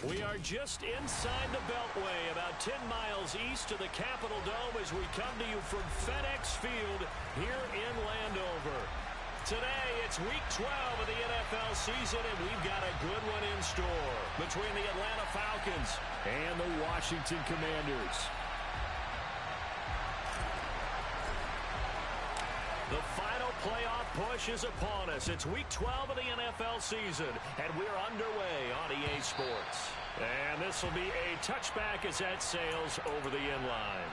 We are just inside the Beltway, about 10 miles east of the Capitol Dome as we come to you from FedEx Field here in Landover. Today, it's Week 12 of the NFL season, and we've got a good one in store between the Atlanta Falcons and the Washington Commanders. The final playoff push is upon us. It's Week 12 of the NFL season, and we're underway on EA Sports. And this will be a touchback as that sails over the end line.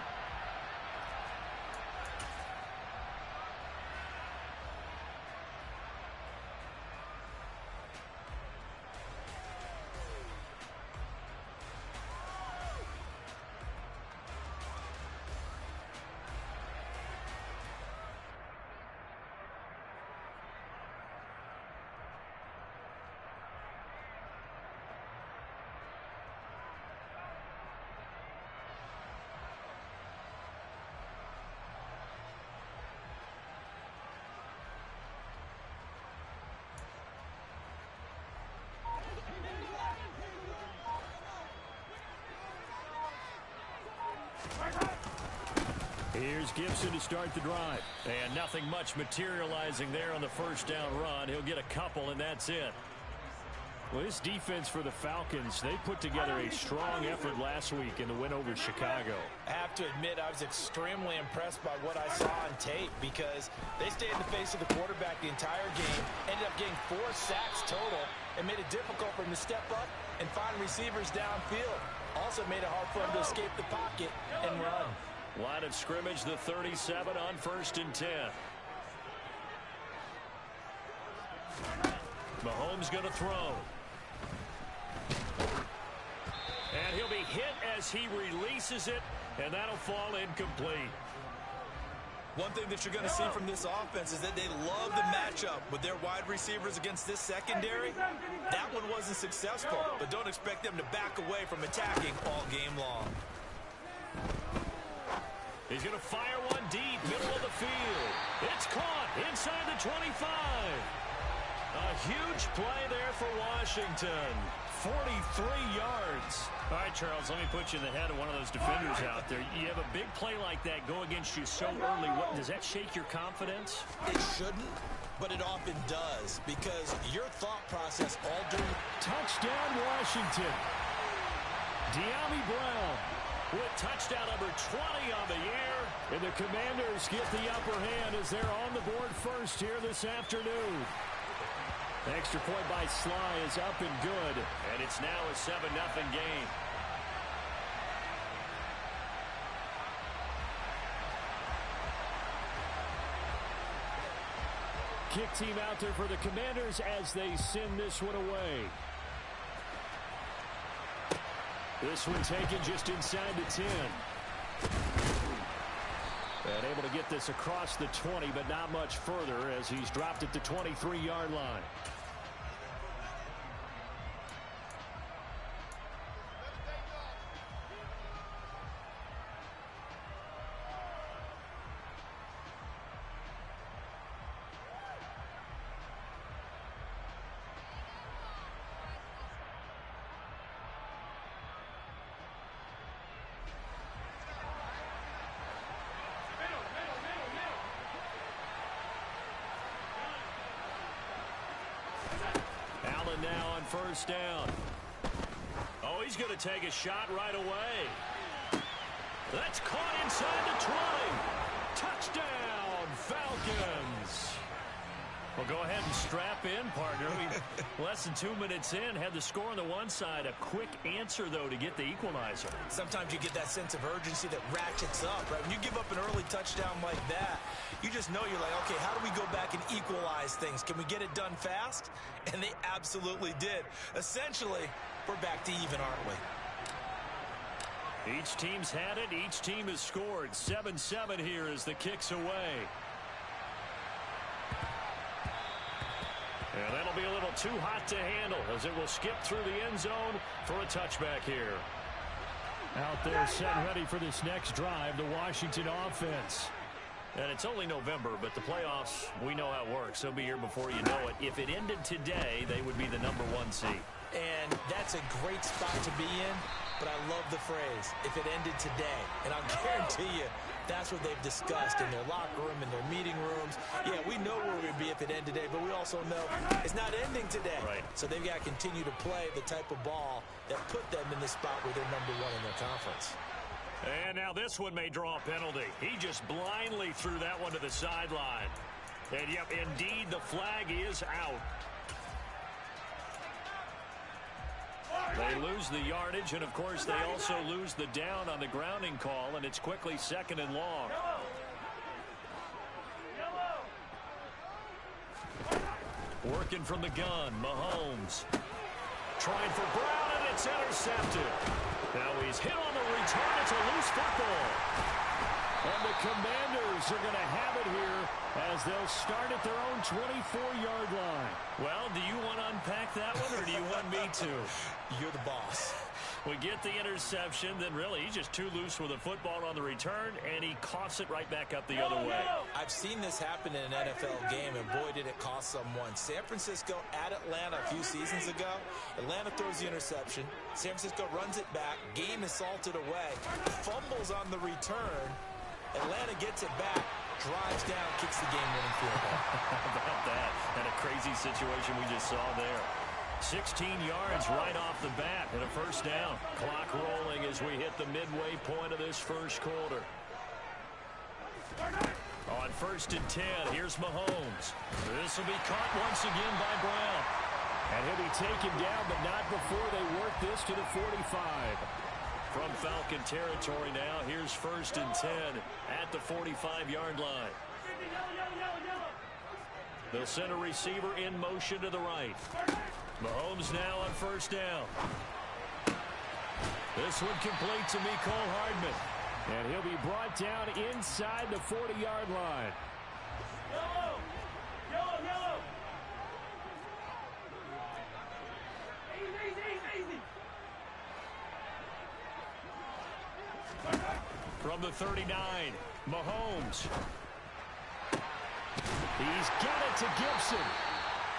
Here's Gibson to start the drive. And nothing much materializing there on the first down run. He'll get a couple, and that's it. Well, this defense for the Falcons, they put together a strong effort last week in the win over Chicago. I have to admit, I was extremely impressed by what I saw on tape because they stayed in the face of the quarterback the entire game, ended up getting 4 sacks total, and made it difficult for him to step up and find receivers downfield. Also made it hard for him to escape the pocket and run. Line of scrimmage, the 37 on 1st and 10. Mahomes going to throw. And he'll be hit as he releases it, and that'll fall incomplete. One thing that you're going to see from this offense is that they love the matchup with their wide receivers against this secondary. That one wasn't successful, but don't expect them to back away from attacking all game long. He's going to fire one deep, middle of the field. It's caught inside the 25. A huge play there for Washington. 43 yards. All right, Charles, let me put you in the head of one of those defenders out there. You have a big play like that go against you so early. Does that shake your confidence? It shouldn't, but it often does because your thought process all during... Touchdown, Washington. De'Ami Brown with touchdown number 20 on the year. And the Commanders get the upper hand as they're on the board first here this afternoon. Extra point by Sly is up and good. And it's now a 7-0 game. Kick team out there for the Commanders as they send this one away. This one taken just inside the 10. And able to get this across the 20, but not much further as he's dropped at the 23-yard line. Allen now on first down. Oh, he's going to take a shot right away. That's caught inside the 20. Touchdown, Falcons. Well, go ahead and strap in, partner. Less than 2 minutes in, had the score on the one side. A quick answer, though, to get the equalizer. Sometimes you get that sense of urgency that ratchets up, right? When you give up an early touchdown like that, you just know you're like, okay, how do we go back and equalize things? Can we get it done fast? And they absolutely did. Essentially, we're back to even, aren't we? Each team's had it. Each team has scored. 7-7 here as the kick's away. And that'll be a little too hot to handle as it will skip through the end zone for a touchback here. Out there set ready for this next drive, the Washington offense. And it's only November, but the playoffs, we know how it works. They'll be here before you know it. If it ended today, they would be the #1 seed. And that That's a great spot to be in, but I love the phrase, if it ended today. And I'll guarantee you, that's what they've discussed in their locker room, in their meeting rooms. Yeah, we know where we'd be if it ended today, but we also know it's not ending today. Right. So they've got to continue to play the type of ball that put them in the spot where they're #1 in their conference. And now this one may draw a penalty. He just blindly threw that one to the sideline. And, yep, indeed, the flag is out. They lose the yardage, and, of course, they also lose the down on the grounding call, and it's quickly 2nd and long. Working from the gun, Mahomes. Trying for Brown, and it's intercepted. Now he's hit on the return. It's a loose football. And the Commanders are going to have it here as they'll start at their own 24-yard line. Well, do you want to unpack that one, or do you want me to? You're the boss. We get the interception, then really he's just too loose with the football on the return, and he coughs it right back up the other way. I've seen this happen in an NFL game, and boy, did it cost someone. San Francisco at Atlanta a few seasons ago. Atlanta throws the interception. San Francisco runs it back. Game is salted away. Fumbles on the return. Atlanta gets it back, drives down, kicks the game-winning field goal. How about that? And a crazy situation we just saw there. 16 yards right off the bat and a first down. Clock rolling as we hit the midway point of this first quarter. On 1st and 10, here's Mahomes. This will be caught once again by Brown. And he'll be taken down, but not before they work this to the 45. From Falcon territory now, here's 1st and 10 at the 45-yard line. They'll send a receiver in motion to the right. Mahomes now on 1st down. This one complete to Mecole Hardman. And he'll be brought down inside the 40-yard line. Yellow! Yellow, yellow! Easy. From the 39, Mahomes. He's got it to Gibson.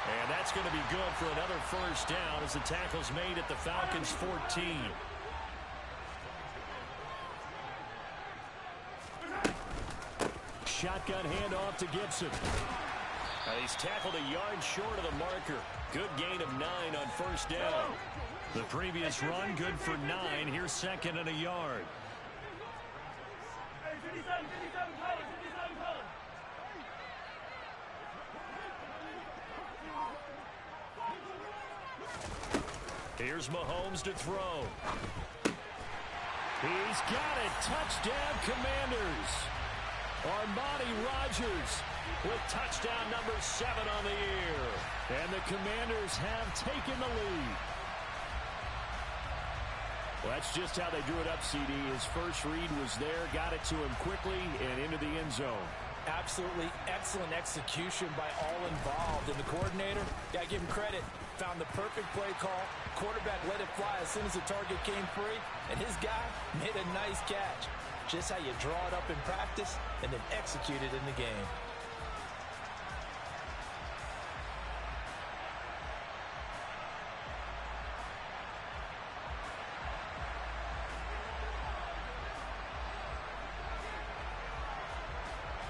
And that's going to be good for another first down as the tackle's made at the Falcons' 14. Shotgun handoff to Gibson. He's tackled a yard short of the marker. Good gain of 9 on 1st down. The previous run good for 9. Here's 2nd and a yard. Hey, 57, colors. Here's Mahomes to throw. He's got it. Touchdown, Commanders. Armani Rogers with touchdown number 7 on the year. And the Commanders have taken the lead. Well, that's just how they drew it up, CD. His first read was there, got it to him quickly, and into the end zone. Absolutely excellent execution by all involved. And the coordinator, got to give him credit, found the perfect play call. Quarterback let it fly as soon as the target came free. And his guy made a nice catch. Just how you draw it up in practice and then execute it in the game.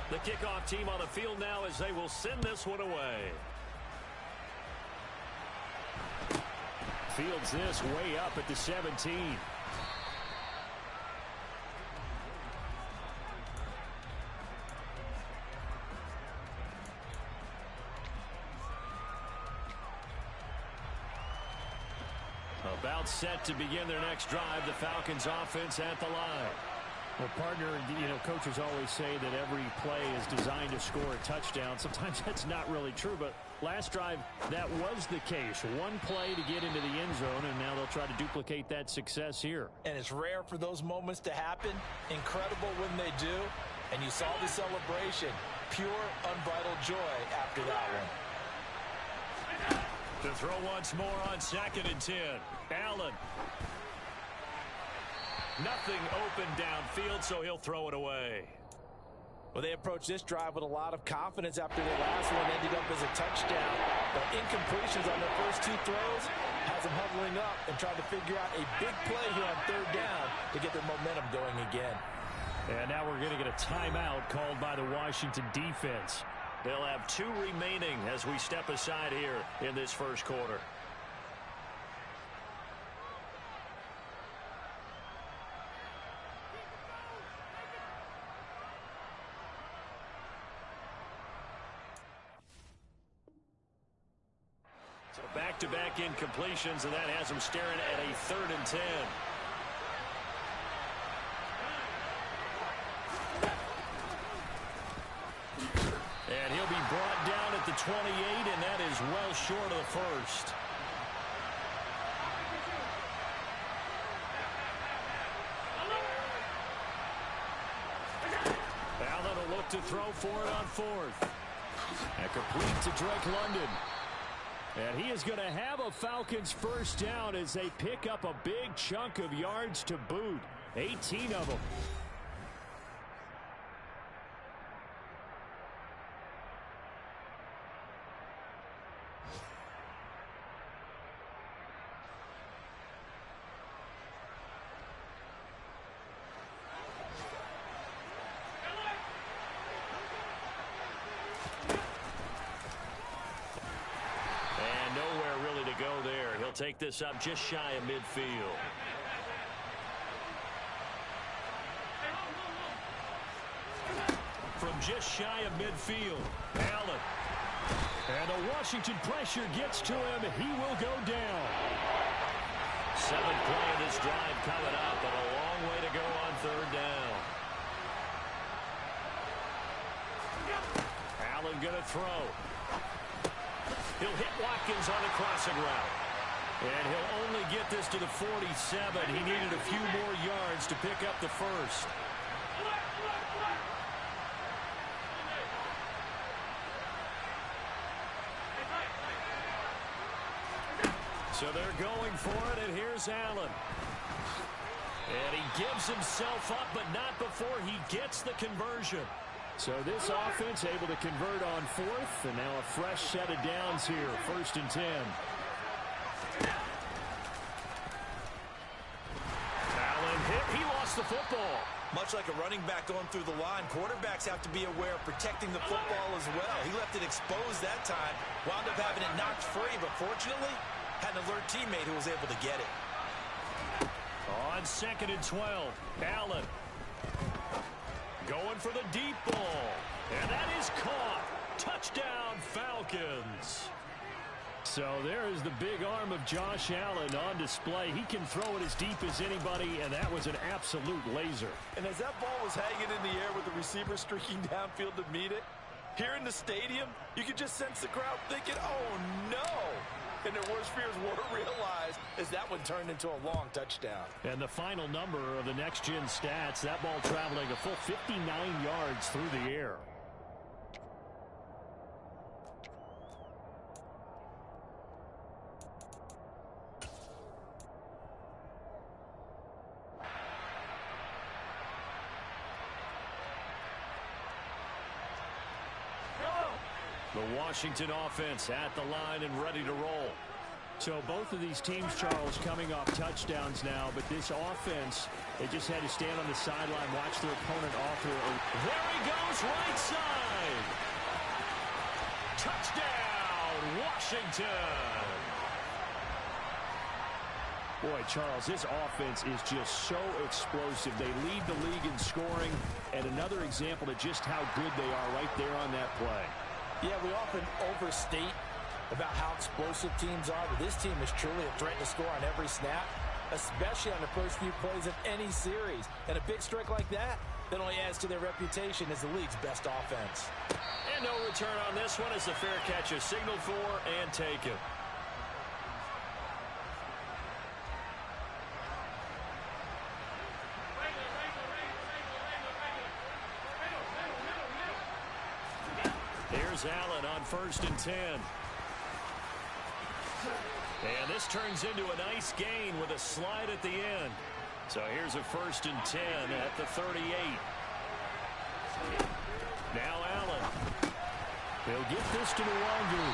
The kickoff team on the field now as they will send this one away. Fields this way up at the 17. About set to begin their next drive. The Falcons offense at the line. Well, partner, coaches always say that every play is designed to score a touchdown. Sometimes that's not really true, but last drive, that was the case. One play to get into the end zone, and now they'll try to duplicate that success here. And it's rare for those moments to happen. Incredible when they do. And you saw the celebration. Pure, unbridled joy after that one. To throw once more on 2nd and 10. Allen. Nothing open downfield, so he'll throw it away. Well, they approached this drive with a lot of confidence after their last one ended up as a touchdown. But incompletions on their first 2 throws has them huddling up and trying to figure out a big play here on 3rd down to get their momentum going again. And now we're going to get a timeout called by the Washington defense. They'll have 2 remaining as we step aside here in this first quarter. So back-to-back incompletions, and that has them staring at a 3rd and 10. And he'll be brought down at the 28, and that is well short of the first. Allen will look to throw for it on 4th. And complete to Drake London. And he is going to have a Falcons first down as they pick up a big chunk of yards to boot. 18 of them. Take this up just shy of midfield. From just shy of midfield, Allen. And the Washington pressure gets to him. He will go down. 7th play of this drive coming up, but a long way to go on 3rd down. Allen going to throw. He'll hit Watkins on a crossing route. And he'll only get this to the 47. He needed a few more yards to pick up the first. So they're going for it, and here's Allen. And he gives himself up, but not before he gets the conversion. So this offense able to convert on 4th, and now a fresh set of downs here, 1st and 10. Allen hit. He lost the football. Much like a running back going through the line, quarterbacks have to be aware of protecting the football as well. He left it exposed that time, wound up having it knocked free, but fortunately, had an alert teammate who was able to get it. On 2nd and 12, Allen going for the deep ball. And that is caught. Touchdown, Falcons. So there is the big arm of Josh Allen on display. He can throw it as deep as anybody, and that was an absolute laser. And as that ball was hanging in the air with the receiver streaking downfield to meet it, here in the stadium, you could just sense the crowd thinking, oh, no. And their worst fears were realized as that one turned into a long touchdown. And the final number of the next-gen stats, that ball traveling a full 59 yards through the air. The Washington offense at the line and ready to roll. So both of these teams, Charles, coming off touchdowns now, but this offense, they just had to stand on the sideline, watch their opponent author. There he goes, right side. Touchdown, Washington. Boy, Charles, this offense is just so explosive. They lead the league in scoring, and another example of just how good they are right there on that play. Yeah, we often overstate about how explosive teams are, but this team is truly a threat to score on every snap, especially on the first few plays of any series. And a big strike like that only adds to their reputation as the league's best offense. And no return on this one as the fair catch is signaled for and taken. Here's Allen on 1st and 10. And this turns into a nice gain with a slide at the end. So here's a 1st and 10 at the 38. Now Allen. They'll get this to Nwangu.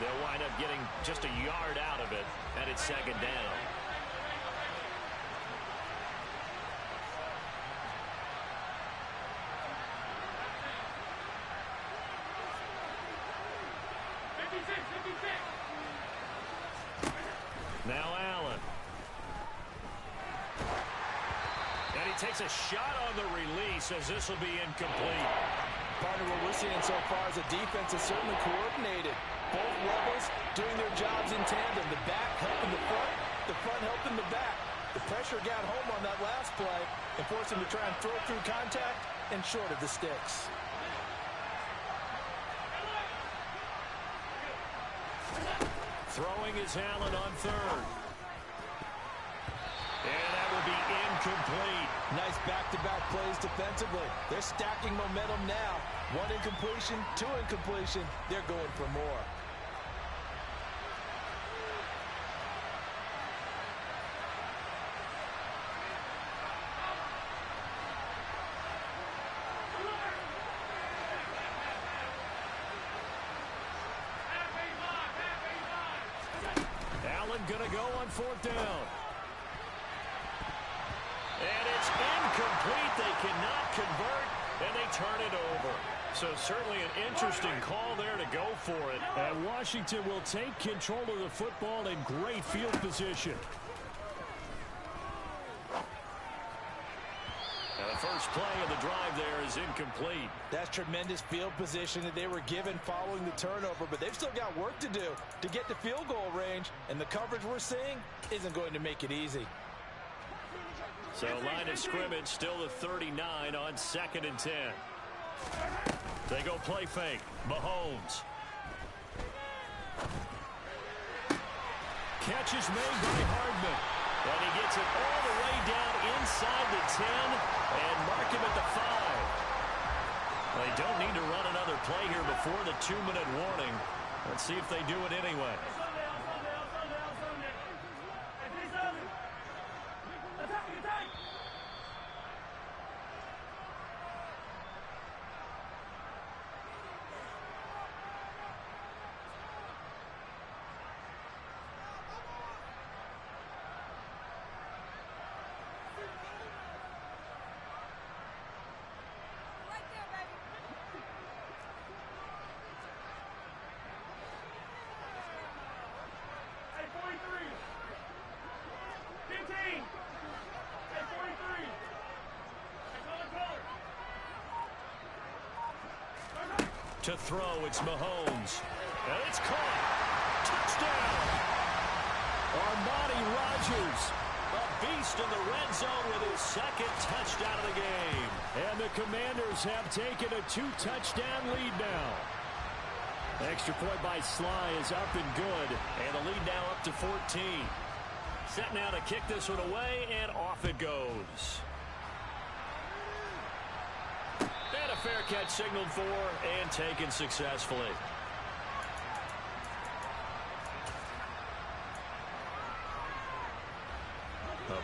They'll wind up getting just a yard out of it, and it's second down. Now Allen. And he takes a shot on the release as this will be incomplete. Partner, what we're seeing so far is a defense is certainly coordinated. Both levels doing their jobs in tandem. The back helping the front helping the back. The pressure got home on that last play and forced him to try and throw through contact and short of the sticks. Throwing is Allen on third. And that will be incomplete. Nice back-to-back plays defensively. They're stacking momentum now. One incompletion, two incompletion. They're going for more. Allen gonna go on fourth down. And it's incomplete. They cannot convert, and they turn it over. So certainly an interesting call there to go for it. And Washington will take control of the football in great field position. And the first play of the drive there is incomplete. That's tremendous field position that they were given following the turnover, but they've still got work to do to get to field goal range, and the coverage we're seeing isn't going to make it easy. So line of scrimmage still the 39 on 2nd and 10. They go play fake. Mahomes. Catch is made by Hardman. And he gets it all the way down inside the 10 and mark him at the 5. They don't need to run another play here before the 2-minute warning. Let's see if they do it anyway. To throw, it's Mahomes. And it's caught. Touchdown! Armani Rogers, a beast in the red zone with his second touchdown of the game. And the Commanders have taken a 2-touchdown lead now. Extra point by Sly is up and good. And the lead now up to 14. Set now to kick this one away, and off it goes. And a fair catch signaled for and taken successfully.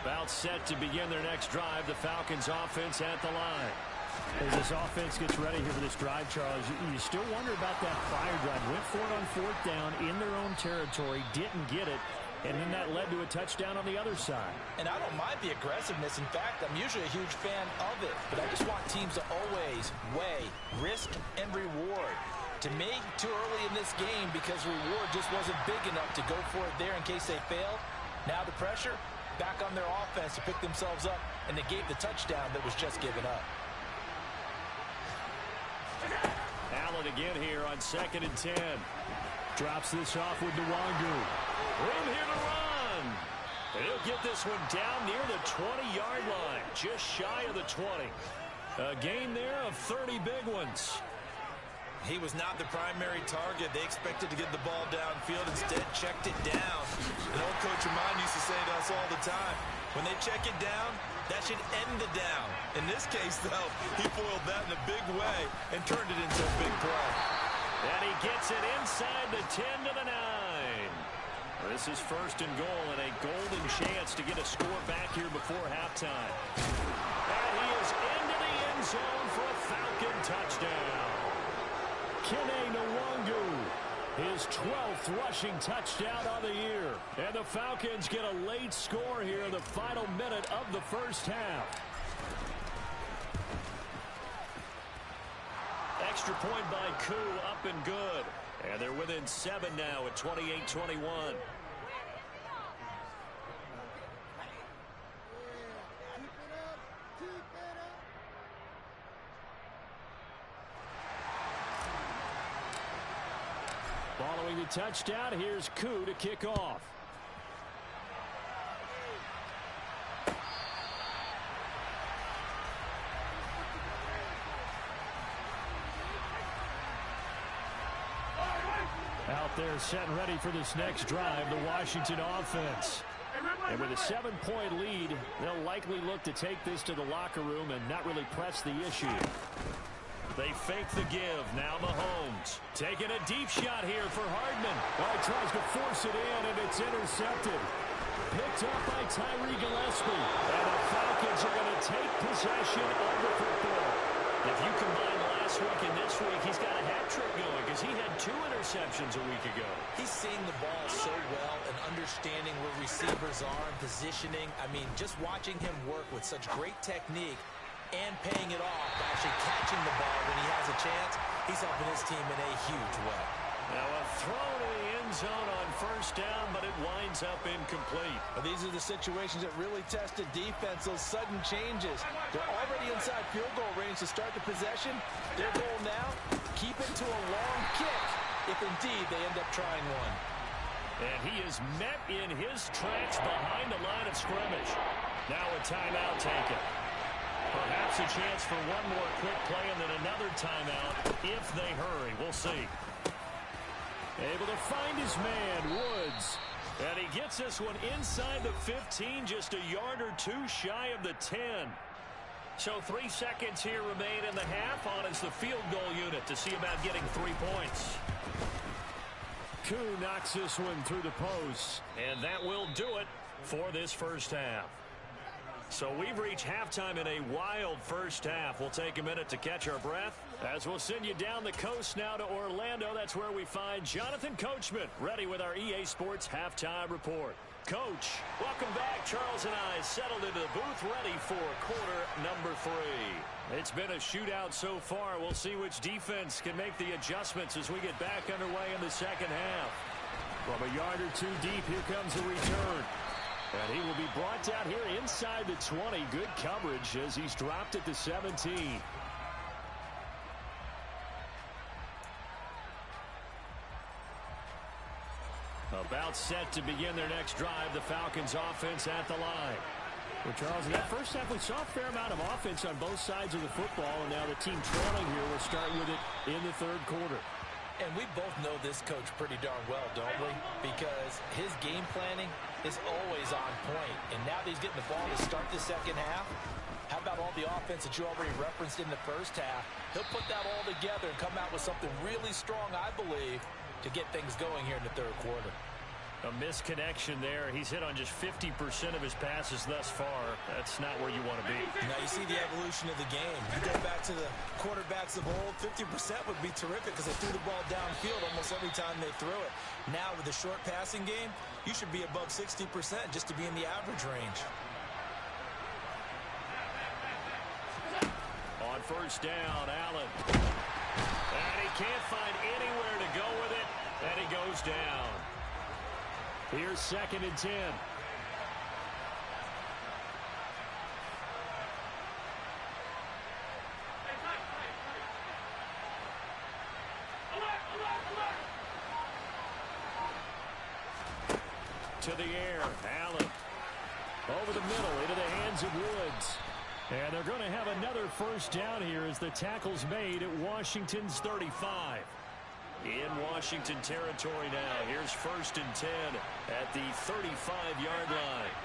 About set to begin their next drive. The Falcons offense at the line. As this offense gets ready here for this drive, Charles, you still wonder about that prior drive. Went for it on fourth down in their own territory, didn't get it, and then that led to a touchdown on the other side. And I don't mind the aggressiveness. In fact, I'm usually a huge fan of it. But I just want teams to always weigh risk and reward. To me, too early in this game because reward just wasn't big enough to go for it there in case they failed. Now the pressure back on their offense to pick themselves up and negate the touchdown that was just given up. Allen again here on 2nd and 10. Drops this off with Nwangu. Room here to run. And he'll get this one down near the 20-yard line, just shy of the 20. A gain there of 30 big ones. He was not the primary target. They expected to get the ball downfield. Instead, checked it down. An old coach of mine used to say to us all the time, when they check it down, that should end the down. In this case, though, he foiled that in a big way and turned it into a big play. And he gets it inside the 10 to the 9. This is 1st and goal and a golden chance to get a score back here before halftime. And he is into the end end zone for a Falcon touchdown. Kene Nwangu, his 12th rushing touchdown on the year. And the Falcons get a late score here in the final minute of the first half. Extra point by Koo, up and good. And they're within 7 now at 28-21. Following the touchdown, here's Koo to kick off. Out there set and ready for this next drive, the Washington offense. And with a 7-point lead, they'll likely look to take this to the locker room and not really press the issue. They fake the give. Now Mahomes taking a deep shot here for Hardman. Well, he tries to force it in, and it's intercepted. Picked up by Tyree Gillespie. And the Falcons are going to take possession of the football. If you combine last week and this week, he's got a hat trick going because he had 2 interceptions a week ago. He's seeing the ball so well and understanding where receivers are and positioning. I mean, just watching him work with such great technique and paying it off, actually catching the ball when he has a chance, he's helping his team in a huge way. Now a throw to the end zone on first down, but it winds up incomplete. But these are the situations that really test the defense, those sudden changes. They're already inside field goal range to start the possession. Their goal now, keep it to a long kick, if indeed they end up trying one. And he is met in his tracks behind the line of scrimmage. Now a timeout taken. Perhaps a chance for one more quick play and then another timeout if they hurry. We'll see. Able to find his man, Woods. And he gets this one inside the 15, just a yard or 2 shy of the 10. So 3 seconds here remain in the half. On is the field goal unit to see about getting 3 points. Koo knocks this one through the post. And that will do it for this first half. So we've reached halftime in a wild first half. We'll take a minute to catch our breath as we'll send you down the coast now to Orlando. That's where we find Jonathan Coachman ready with our EA Sports Halftime Report. Coach, welcome back. Charles and I settled into the booth ready for quarter number 3. It's been a shootout so far. We'll see which defense can make the adjustments as we get back underway in the second half. From a yard or 2 deep, here comes the return. And he will be brought down here inside the 20. Good coverage as he's dropped at the 17. About set to begin their next drive, the Falcons offense at the line. Well, Charles, in that first half, we saw a fair amount of offense on both sides of the football, and now the team trailing here will start with it in the third quarter. And we both know this coach pretty darn well, don't we? Because his game planning is always on point. And now that he's getting the ball to start the second half, how about all the offense that you already referenced in the first half? He'll put that all together and come out with something really strong, I believe, to get things going here in the third quarter. A misconnection there. He's hit on just 50% of his passes thus far. That's not where you want to be. Now you see the evolution of the game. You go back to the quarterbacks of old, 50% would be terrific because they threw the ball downfield almost every time they threw it. Now with the short passing game, you should be above 60% just to be in the average range. On first down, Allen. And he can't find anywhere to go with it, and he goes down. Here's 2nd and 10. To the air, Allen. Over the middle, into the hands of Woods. And they're going to have another first down here as the tackle's made at Washington's 35. In Washington territory now. Here's 1st and 10 at the 35-yard line.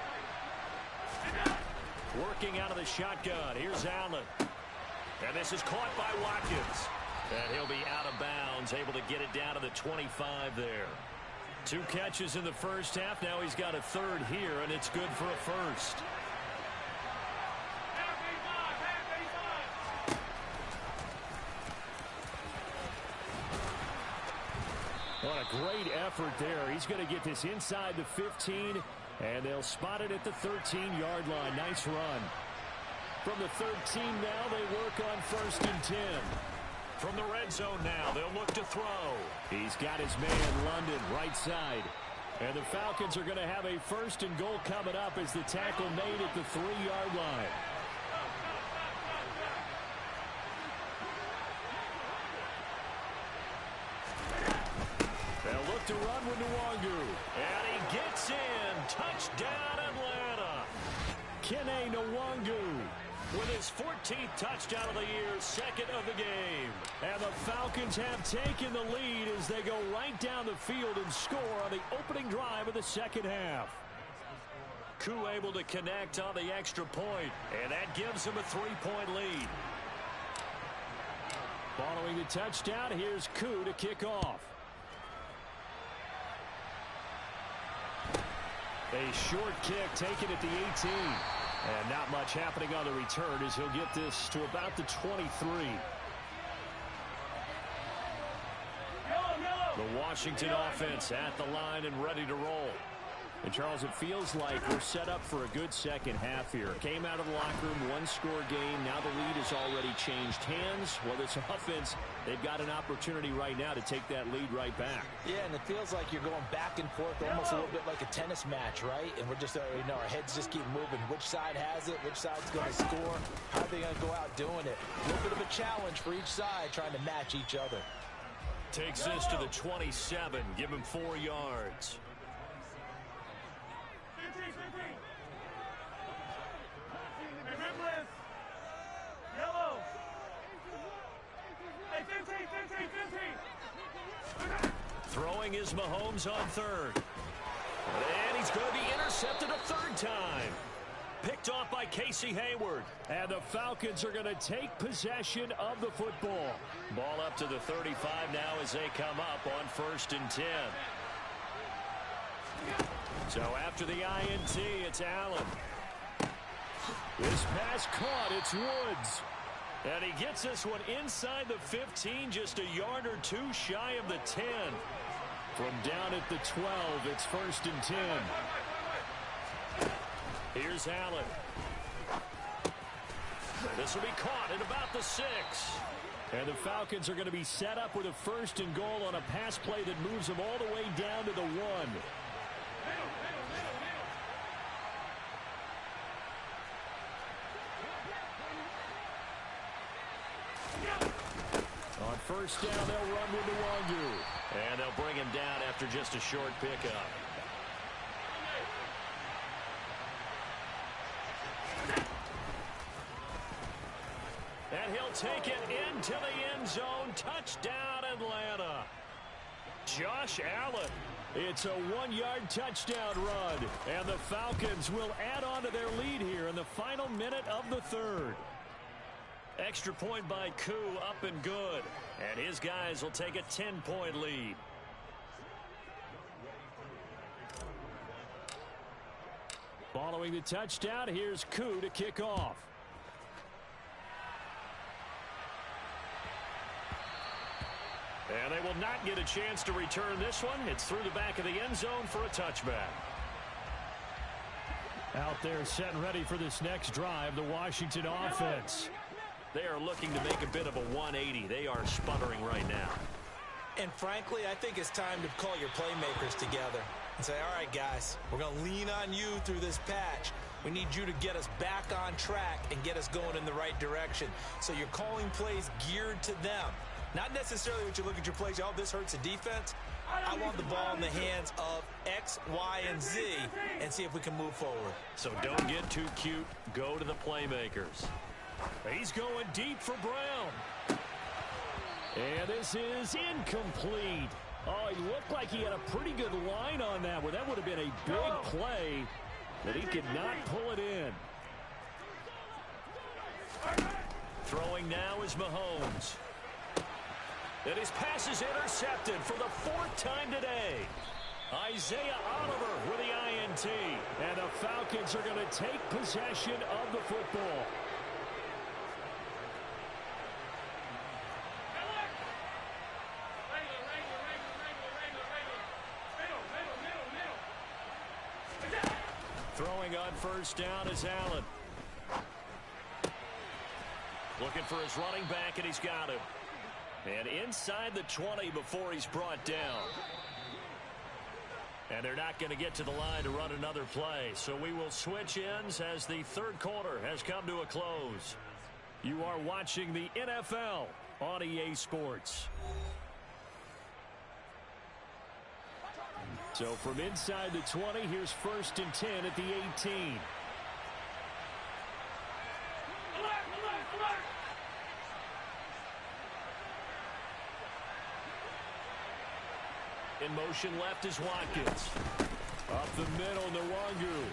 Working out of the shotgun. Here's Allen. And this is caught by Watkins. And he'll be out of bounds, able to get it down to the 25 there. 2 catches in the first half. Now he's got a 3rd here, and it's good for a first. great effort there. He's going to get this inside the 15, and they'll spot it at the 13-yard line. Nice run. From the 13 now, they work on 1st and 10. From the red zone now, they'll look to throw. He's got his man, London, right side. And the Falcons are going to have a 1st and goal coming up as the tackle made at the 3-yard line. They'll look to run with Nwangu. And he gets in. Touchdown, Atlanta. Kene Nwangu with his 14th touchdown of the year, 2nd of the game. And the Falcons have taken the lead as they go right down the field and score on the opening drive of the second half. Koo able to connect on the extra point, and that gives him a 3-point lead. Following the touchdown, here's Koo to kick off. A short kick taken at the 18. And not much happening on the return as he'll get this to about the 23. The Washington offense at the line and ready to roll. And, Charles, it feels like we're set up for a good second half here. Came out of the locker room, one-score game. Now the lead has already changed hands. Well, this offense, they've got an opportunity right now to take that lead right back. Yeah, and it feels like you're going back and forth almost a little bit like a tennis match, right? And we're just, our heads just keep moving. Which side has it? Which side's going to score? How are they going to go out doing it? A little bit of a challenge for each side trying to match each other. Takes this to the 27. Give him 4 yards. Throwing is Mahomes on 3rd. And he's going to be intercepted a 3rd time. Picked off by Casey Hayward. And the Falcons are going to take possession of the football. Ball up to the 35 now as they come up on 1st and 10. So after the INT, it's Allen. This pass caught. It's Woods. And he gets this one inside the 15, just a yard or 2 shy of the 10. From down at the 12, it's 1st and 10. Here's Allen. This will be caught at about the 6. And the Falcons are going to be set up with a 1st and goal on a pass play that moves them all the way down to the 1. On 1st down, they'll run with Nwangu. And they'll bring him down after just a short pickup. And he'll take it into the end zone. Touchdown, Atlanta. Josh Allen. It's a 1-yard touchdown run. And the Falcons will add on to their lead here in the final minute of the 3rd. Extra point by Koo, up and good. And his guys will take a 10-point lead. Following the touchdown, here's Koo to kick off. And they will not get a chance to return this one. It's through the back of the end zone for a touchback. Out there set and ready for this next drive, the Washington offense. They are looking to make a bit of a 180. They are sputtering right now. And frankly, I think it's time to call your playmakers together and say, all right, guys, we're going to lean on you through this patch. We need you to get us back on track and get us going in the right direction. So you're calling plays geared to them. Not necessarily what you look at your plays, oh, this hurts the defense. I want the ball in the hands of X, Y, and Z and see if we can move forward. So don't get too cute. Go to the playmakers. He's going deep for Brown. And this is incomplete. Oh, he looked like he had a pretty good line on that one. That would have been a big play, but he could not pull it in. Throwing now is Mahomes. And his pass is intercepted for the 4th time today. Isaiah Oliver with the INT. And the Falcons are going to take possession of the football. Throwing on first down is Allen. Looking for his running back, and he's got him. And inside the 20 before he's brought down. And they're not going to get to the line to run another play. So we will switch ends as the third quarter has come to a close. You are watching the NFL on EA Sports. So from inside the 20, here's 1st and 10 at the 18. In motion left is Watkins. Up the middle, Nwangu.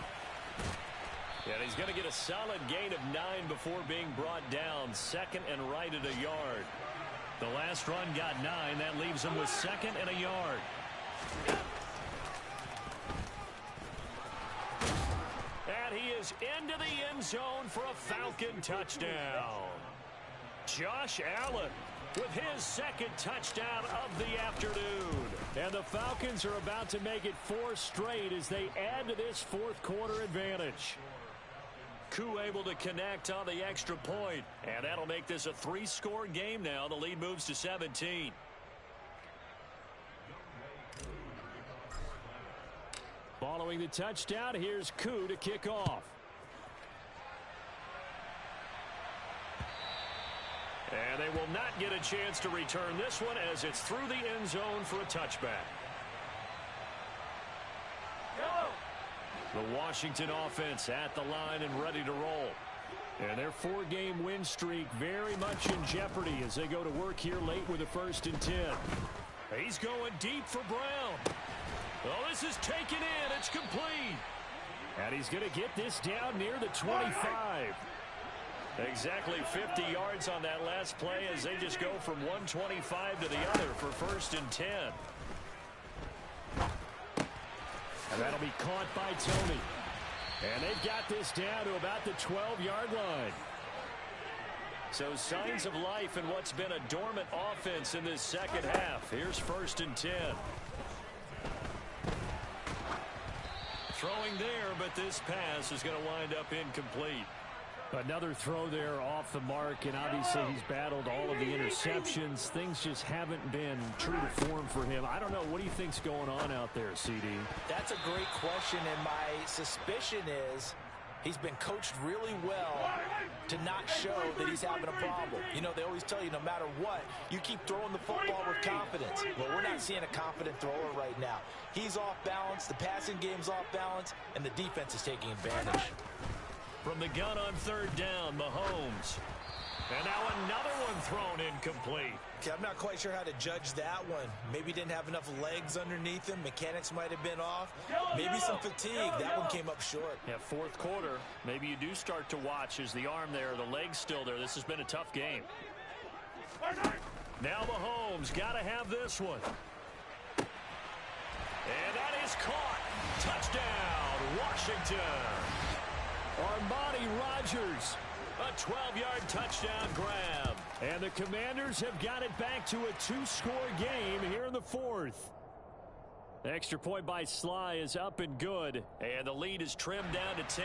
And he's going to get a solid gain of 9 before being brought down. Second and right at a yard. The last run got 9. That leaves him with second and a yard. And he is into the end zone for a Falcon touchdown. Josh Allen with his second touchdown of the afternoon. And the Falcons are about to make it 4 straight as they add to this fourth quarter advantage. Koo able to connect on the extra point, and that'll make this a 3-score game now. The lead moves to 17. Following the touchdown, here's Koo to kick off. And they will not get a chance to return this one as it's through the end zone for a touchback. The Washington offense at the line and ready to roll. And their 4-game win streak very much in jeopardy as they go to work here late with a 1st and 10. He's going deep for Brown. Oh, this is taken in. It's complete. And he's going to get this down near the 25. Exactly 50 yards on that last play as they just go from 125 to the other for 1st and 10. And that'll be caught by Tony. And they've got this down to about the 12-yard line. So signs of life in what's been a dormant offense in this second half. Here's 1st and 10. Throwing there, but this pass is going to wind up incomplete. Another throw there off the mark, and obviously he's battled all of the interceptions. Things just haven't been true to form for him. I don't know. What do you think's going on out there, CD? That's a great question, and my suspicion is he's been coached really well to not show that he's having a problem. You know, they always tell you no matter what, you keep throwing the football with confidence. Well, we're not seeing a confident thrower right now. He's off balance, the passing game's off balance, and the defense is taking advantage. From the gun on 3rd down, Mahomes. And now another one thrown incomplete. Okay, I'm not quite sure how to judge that one. Maybe he didn't have enough legs underneath him. Mechanics might have been off. Maybe some fatigue. That one came up short. Yeah, fourth quarter. Maybe you do start to watch as the arm there, the leg's still there. This has been a tough game. Now Mahomes got to have this one. And that is caught. Touchdown, Washington. Armani Rogers, a 12-yard touchdown grab. And the Commanders have got it back to a 2-score game here in the 4th. The extra point by Sly is up and good, and the lead is trimmed down to 10.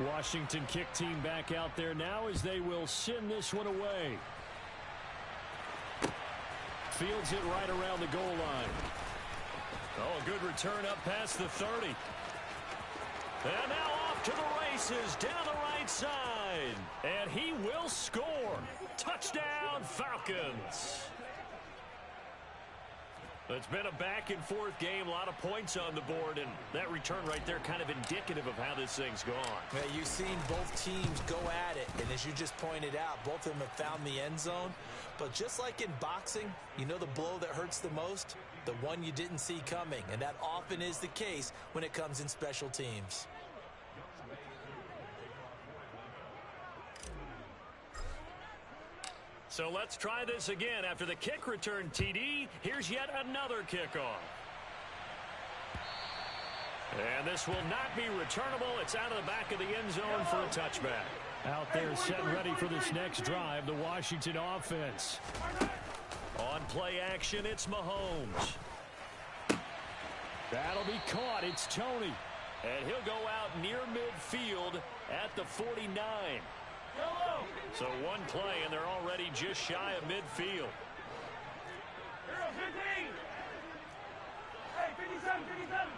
Washington kick team back out there now as they will send this one away. Fields it right around the goal line. Oh, a good return up past the 30. And now off to the races down the right side. And he will score. Touchdown, Falcons. It's been a back-and-forth game, a lot of points on the board, and that return right there kind of indicative of how this thing's gone. Yeah, you've seen both teams go at it, and as you just pointed out, both of them have found the end zone. But just like in boxing, you know the blow that hurts the most? The one you didn't see coming, and that often is the case when it comes in special teams. So let's try this again. After the kick return TD, here's yet another kickoff. And this will not be returnable. It's out of the back of the end zone for a touchback. Out there set and ready for this next drive, the Washington offense. On play action, it's Mahomes. That'll be caught. It's Tony. And he'll go out near midfield at the 49. Yellow. So one play, and they're already just shy of midfield. Hero 15. Hey, 57, 57.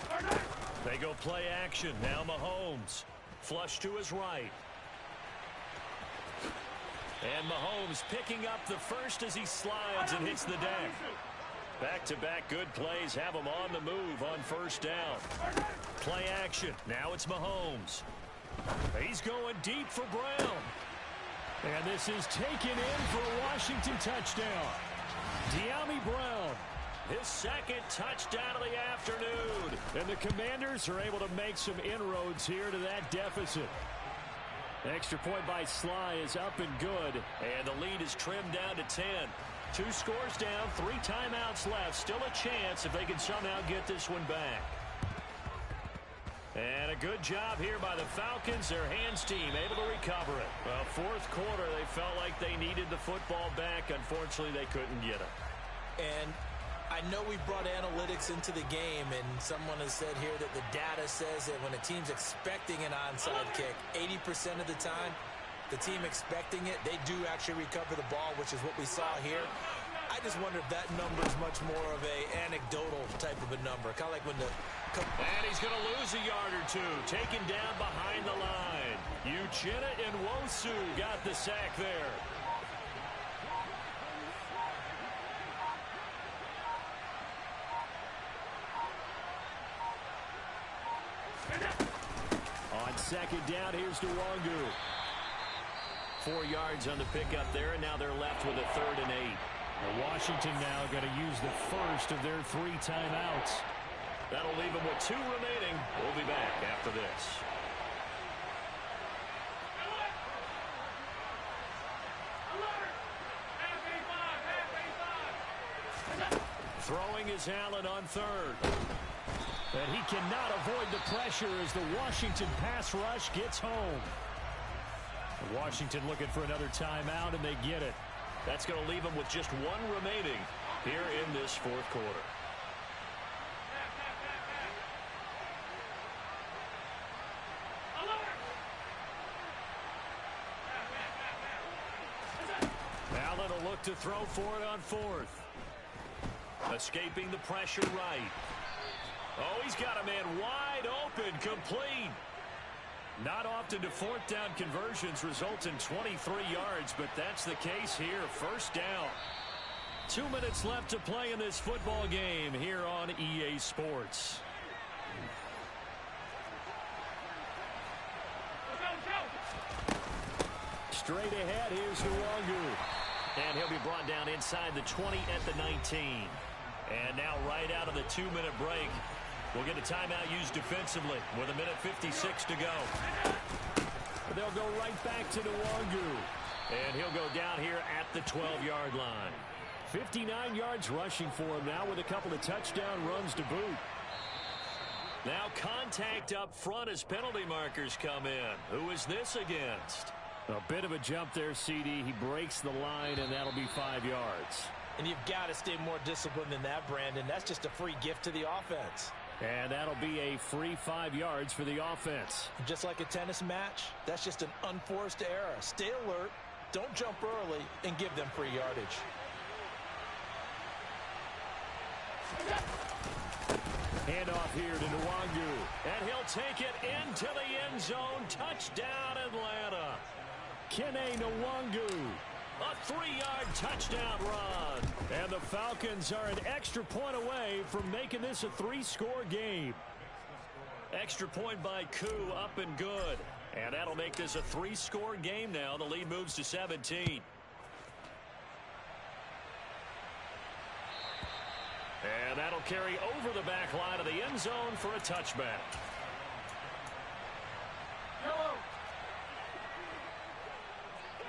Partner. They go play action. Now Mahomes. Flush to his right. And Mahomes picking up the first as he slides and hits the deck. Back-to-back good plays have him on the move on first down. Play action. Now it's Mahomes. He's going deep for Brown. And this is taken in for a Washington touchdown. Dyami Brown. His second touchdown of the afternoon. And the Commanders are able to make some inroads here to that deficit. Extra point by Sly is up and good. And the lead is trimmed down to 10. 2 scores down, 3 timeouts left. Still a chance if they can somehow get this one back. And a good job here by the Falcons. Their hands team able to recover it. Well, fourth quarter, they felt like they needed the football back. Unfortunately, they couldn't get it. And I know we brought analytics into the game, and someone has said here that the data says that when a team's expecting an onside kick, 80% of the time, the team expecting it, they do actually recover the ball, which is what we saw here. I just wonder if that number is much more of a anecdotal type of a number. Kind of like when the... And he's going to lose a yard or two. Taken down behind the line. Uchenna and Nwosu got the sack there. On second down, here's Nwosu. 4 yards on the pickup there, and now they're left with a 3rd and 8. Well, Washington now going to use the first of their 3 timeouts. That'll leave them with 2 remaining. We'll be back after this. Throwing is Allen on 3rd. But he cannot avoid the pressure as the Washington pass rush gets home. Washington looking for another timeout, and they get it. That's going to leave them with just 1 remaining here in this fourth quarter. Allen will look to throw for it on 4th. Escaping the pressure right. Oh, he's got a man wide open, complete. Not often do 4th down conversions result in 23 yards, but that's the case here. First down. 2 minutes left to play in this football game here on EA Sports. Straight ahead, here's Nwosu. And he'll be brought down inside the 20 at the 19. And now right out of the 2-minute break, we'll get a timeout used defensively with 1:56 to go. They'll go right back to Nwosu. And he'll go down here at the 12-yard line. 59 yards rushing for him now with a couple of touchdown runs to boot. Now contact up front as penalty markers come in. Who is this against? A bit of a jump there, CD. He breaks the line, and that'll be 5 yards. And you've got to stay more disciplined than that, Brandon. That's just a free gift to the offense. And that'll be a free 5 yards for the offense. Just like a tennis match, that's just an unforced error. Stay alert, don't jump early, and give them free yardage. Handoff here to Nwosu. And he'll take it into the end zone. Touchdown, Atlanta. Kene Nwosu. A 3-yard touchdown run. And the Falcons are an extra point away from making this a 3-score game. Extra point by Koo, up and good. And that'll make this a 3-score game now. The lead moves to 17. And that'll carry over the back line of the end zone for a touchback. Yellow.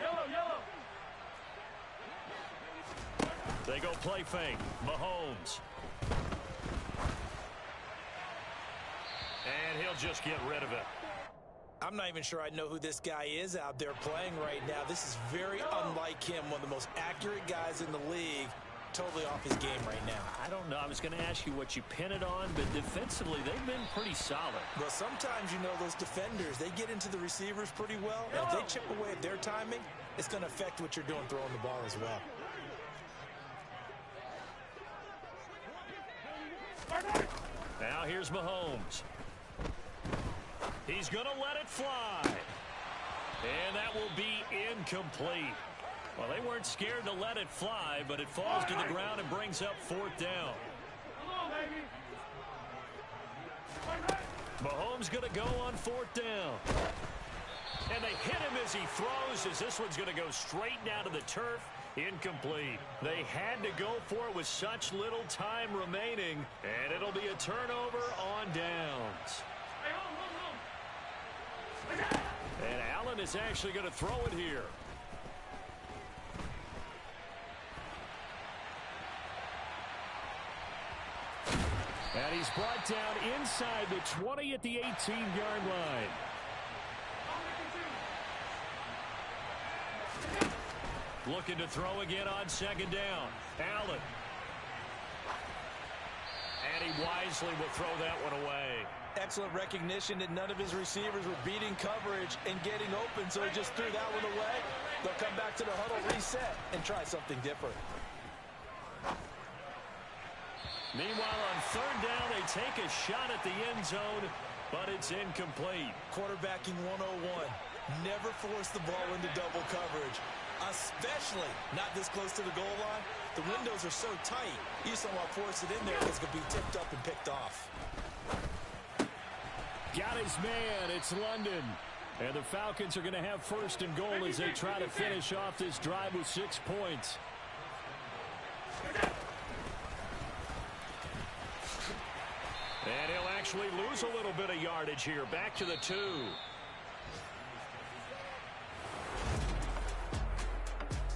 Yellow, yellow. They go play fake. Mahomes. And he'll just get rid of it. I'm not even sure I know who this guy is out there playing right now. This is very unlike him, one of the most accurate guys in the league. totally off his game right now. I don't know. I was going to ask you what you pin it on, but defensively, they've been pretty solid. Well, sometimes, you know, those defenders, they get into the receivers pretty well. And if they chip away at their timing, it's going to affect what you're doing throwing the ball as well. Now here's Mahomes. He's going to let it fly. And that will be incomplete. Well, they weren't scared to let it fly, but it falls to the ground and brings up 4th down. Mahomes going to go on 4th down. And they hit him as he throws, as this one's going to go straight down to the turf. Incomplete. They had to go for it with such little time remaining, and it'll be a turnover on downs. And Allen is actually going to throw it here. And he's brought down inside the 20 at the 18-yard line. Looking to throw again on 2nd down. Allen. And he wisely will throw that one away. Excellent recognition that none of his receivers were beating coverage and getting open, so he just threw that one away. They'll come back to the huddle, reset, and try something different. Meanwhile, on 3rd down, they take a shot at the end zone, but it's incomplete. Quarterbacking 101. Never force the ball into double coverage, especially not this close to the goal line. The windows are so tight, you just don't want to force it in there because it could be tipped up and picked off. Got his man. It's London. And the Falcons are going to have 1st and goal as they try to finish off this drive with 6 points. And he'll actually lose a little bit of yardage here. Back to the 2.